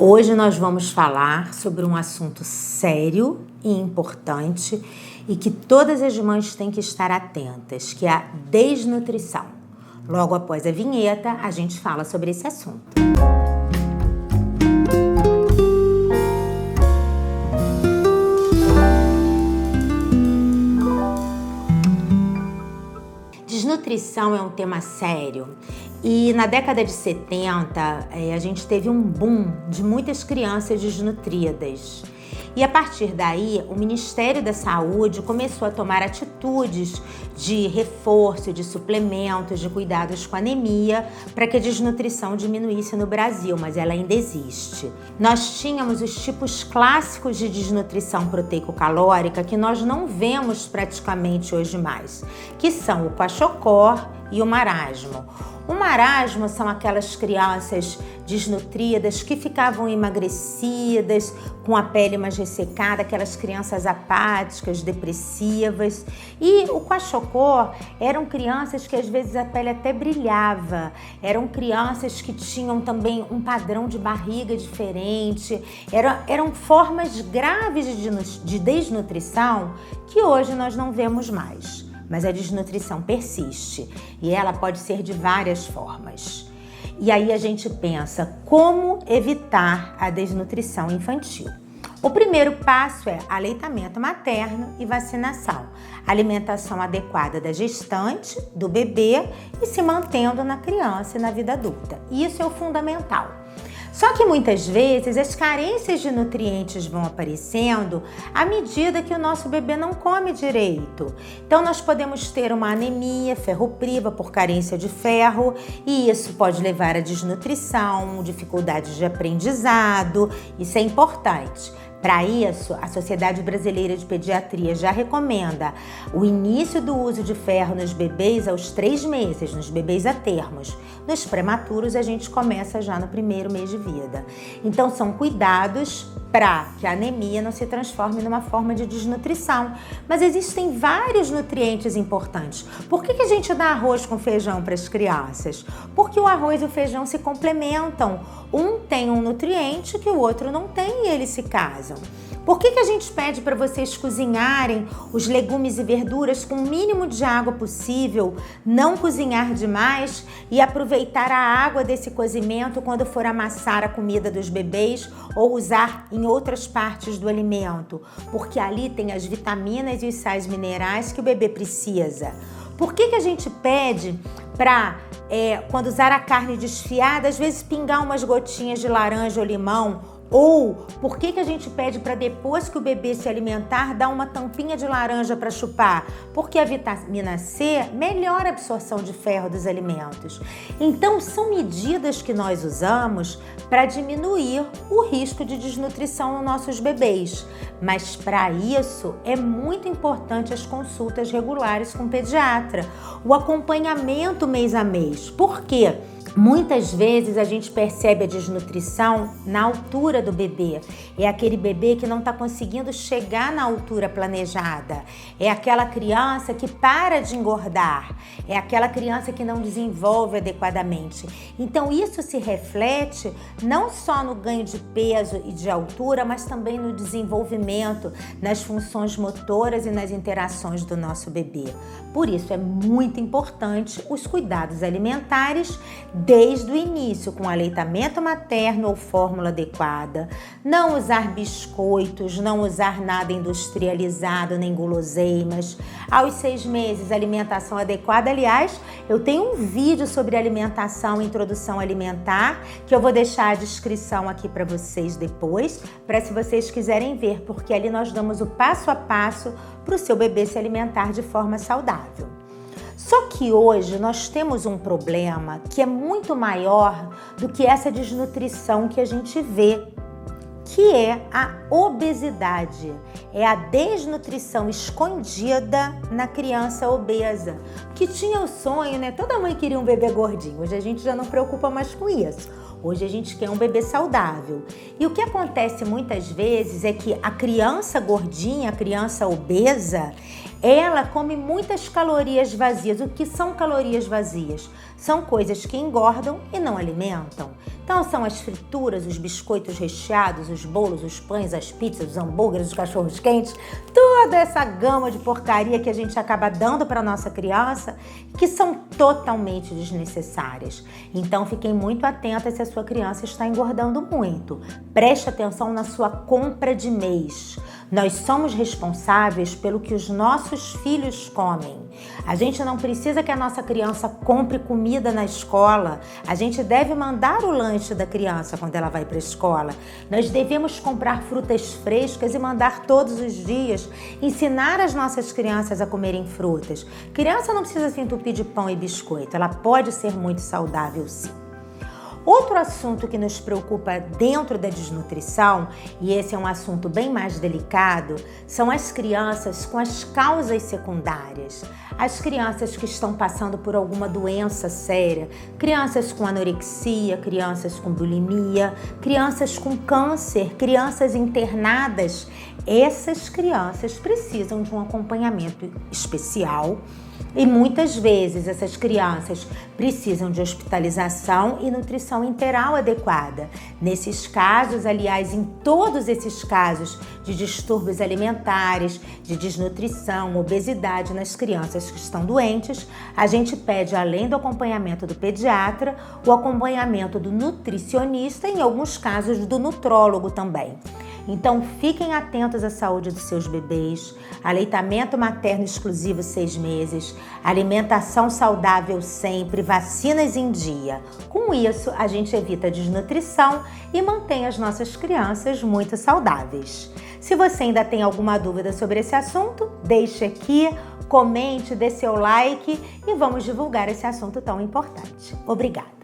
Hoje nós vamos falar sobre um assunto sério e importante e que todas as mães têm que estar atentas, que é a desnutrição. Logo após a vinheta, a gente fala sobre esse assunto. Desnutrição é um tema sério e na década de 70 a gente teve um boom de muitas crianças desnutridas. E a partir daí, o Ministério da Saúde começou a tomar atitudes de reforço, de suplementos, de cuidados com anemia, para que a desnutrição diminuísse no Brasil, mas ela ainda existe. Nós tínhamos os tipos clássicos de desnutrição proteico-calórica que nós não vemos praticamente hoje mais, que são o quachocor e o marasmo. O marasmo são aquelas crianças desnutridas que ficavam emagrecidas, com a pele mais ressecada, aquelas crianças apáticas, depressivas. E o quachocor eram crianças que às vezes a pele até brilhava, eram crianças que tinham também um padrão de barriga diferente, eram formas graves de desnutrição que hoje nós não vemos mais. Mas a desnutrição persiste e ela pode ser de várias formas. E aí a gente pensa como evitar a desnutrição infantil. O primeiro passo é aleitamento materno e vacinação, alimentação adequada da gestante, do bebê e se mantendo na criança e na vida adulta. Isso é o fundamental. Só que muitas vezes as carências de nutrientes vão aparecendo à medida que o nosso bebê não come direito. Então nós podemos ter uma anemia ferropriva por carência de ferro e isso pode levar à desnutrição, dificuldades de aprendizado, isso é importante. Para isso, a Sociedade Brasileira de Pediatria já recomenda o início do uso de ferro nos bebês aos 3 meses, nos bebês a termos. Nos prematuros, a gente começa já no primeiro mês de vida. Então, são cuidados para que a anemia não se transforme numa forma de desnutrição. Mas existem vários nutrientes importantes. Por que a gente dá arroz com feijão para as crianças? Porque o arroz e o feijão se complementam. Um tem um nutriente que o outro não tem e eles se casam. Por que a gente pede para vocês cozinharem os legumes e verduras com o mínimo de água possível, não cozinhar demais e aproveitar a água desse cozimento quando for amassar a comida dos bebês ou usar em outras partes do alimento? Porque ali tem as vitaminas e os sais minerais que o bebê precisa. Por que a gente pede para, quando usar a carne desfiada, às vezes pingar umas gotinhas de laranja ou limão? Ou por que a gente pede para depois que o bebê se alimentar, dar uma tampinha de laranja para chupar? Porque a vitamina C melhora a absorção de ferro dos alimentos. Então, são medidas que nós usamos para diminuir o risco de desnutrição nos nossos bebês. Mas para isso, é muito importante as consultas regulares com o pediatra, o acompanhamento mês a mês. Por quê? Muitas vezes a gente percebe a desnutrição na altura do bebê. É aquele bebê que não está conseguindo chegar na altura planejada. É aquela criança que para de engordar. É aquela criança que não desenvolve adequadamente. Então isso se reflete não só no ganho de peso e de altura, mas também no desenvolvimento, nas funções motoras e nas interações do nosso bebê. Por isso é muito importante os cuidados alimentares desde o início, com aleitamento materno ou fórmula adequada, não usar biscoitos, não usar nada industrializado, nem guloseimas. Aos 6 meses, alimentação adequada. Aliás, eu tenho um vídeo sobre alimentação e introdução alimentar, que eu vou deixar a descrição aqui para vocês depois, para se vocês quiserem ver, porque ali nós damos o passo a passo para o seu bebê se alimentar de forma saudável. Só que hoje nós temos um problema que é muito maior do que essa desnutrição que a gente vê, que é a obesidade. É a desnutrição escondida na criança obesa, que tinha o sonho, né? Toda mãe queria um bebê gordinho. Hoje a gente já não preocupa mais com isso. Hoje a gente quer um bebê saudável. E o que acontece muitas vezes é que a criança gordinha, a criança obesa, ela come muitas calorias vazias. O que são calorias vazias? São coisas que engordam e não alimentam. Então são as frituras, os biscoitos recheados, os bolos, os pães, as pizzas, os hambúrgueres, os cachorros quentes, toda essa gama de porcaria que a gente acaba dando para nossa criança, que são totalmente desnecessárias. Então fiquem muito atentas se a sua criança está engordando muito. Preste atenção na sua compra de mês. Nós somos responsáveis pelo que os nossos filhos comem. A gente não precisa que a nossa criança compre comida na escola. A gente deve mandar o lanche da criança quando ela vai para a escola. Nós devemos comprar frutas frescas e mandar todos os dias. Ensinar as nossas crianças a comerem frutas. Criança não precisa se entupir de pão e biscoito. Ela pode ser muito saudável, sim. Outro assunto que nos preocupa dentro da desnutrição, e esse é um assunto bem mais delicado, são as crianças com as causas secundárias. As crianças que estão passando por alguma doença séria, crianças com anorexia, crianças com bulimia, crianças com câncer, crianças internadas. Essas crianças precisam de um acompanhamento especial. E muitas vezes essas crianças precisam de hospitalização e nutrição integral adequada. Nesses casos, aliás, em todos esses casos de distúrbios alimentares, de desnutrição, obesidade nas crianças que estão doentes, a gente pede, além do acompanhamento do pediatra, o acompanhamento do nutricionista e, em alguns casos, do nutrólogo também. Então, fiquem atentos à saúde dos seus bebês, aleitamento materno exclusivo 6 meses, alimentação saudável sempre, vacinas em dia. Com isso, a gente evita desnutrição e mantém as nossas crianças muito saudáveis. Se você ainda tem alguma dúvida sobre esse assunto, deixe aqui, comente, dê seu like e vamos divulgar esse assunto tão importante. Obrigada!